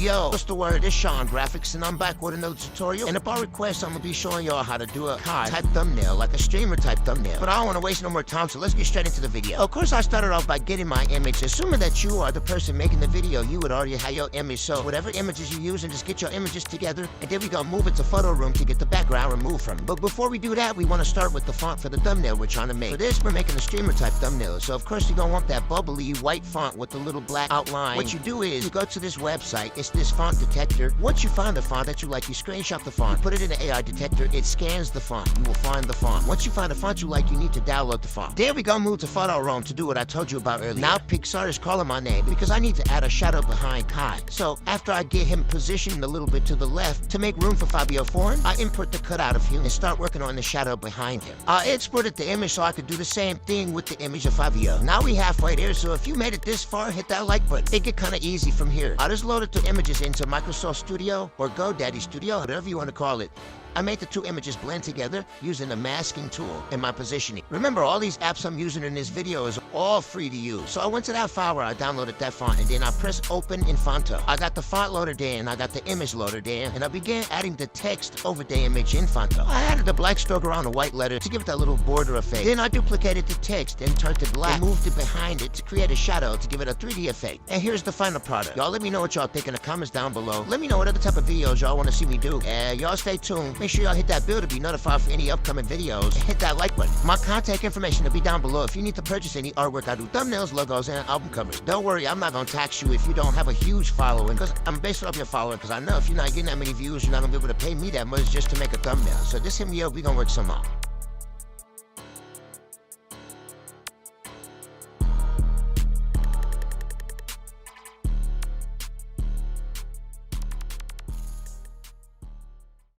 Yo, what's the word? It's Sean Graphics, and I'm back with another tutorial. And upon request, I'm gonna be showing y'all how to do a card type thumbnail, like a streamer type thumbnail. But I don't want to waste no more time, so let's get straight into the video. Of course, I started off by getting my image. Assuming that you are the person making the video, you would already have your image. So whatever images you use, and just get your images together, and then we gonna move it to Photoroom to get the background removed from it. But before we do that, we want to start with the font for the thumbnail we're trying to make. For this, we're making a streamer type thumbnail. So of course, you're gonna want that bubbly white font with the little black outline. What you do is, you go to this website, it's this font detector. Once you find the font that you like, you screenshot the font, put it in the AI detector, it scans the font. You will find the font. Once you find a font you like, you need to download the font. Then we gonna move to Photoroom to do what I told you about earlier. Now PicsArt is calling my name because I need to add a shadow behind Kai. So after I get him positioned a little bit to the left to make room for Fabio Foreign, I import the cutout of him and start working on the shadow behind him. I exported the image so I could do the same thing with the image of Fabio. Now we halfway there, so if you made it this far, hit that like button. It get kinda easy from here. I just loaded the images into Microsoft Studio or GoDaddy Studio, whatever you want to call it. I made the two images blend together using the masking tool in my positioning. Remember, all these apps I'm using in this video is all free to use. So I went to that file where I downloaded that font, and then I pressed open in Fonto. I got the font loaded in, I got the image loaded in, and I began adding the text over the image in Fonto. I added a black stroke around the white letter to give it that little border effect. Then I duplicated the text and turned it black and moved it behind it to create a shadow to give it a 3D effect. And here's the final product. Y'all let me know what y'all think in the comments down below. Let me know what other type of videos y'all want to see me do. And y'all stay tuned. Make sure y'all hit that bell to be notified for any upcoming videos, and hit that like button. My contact information will be down below if you need to purchase any artwork. I do thumbnails, logos, and album covers. Don't worry, I'm not gonna tax you if you don't have a huge following, because I'm based off your following, because I know if you're not getting that many views, you're not gonna be able to pay me that much just to make a thumbnail. So just hit me up, we gonna work some out.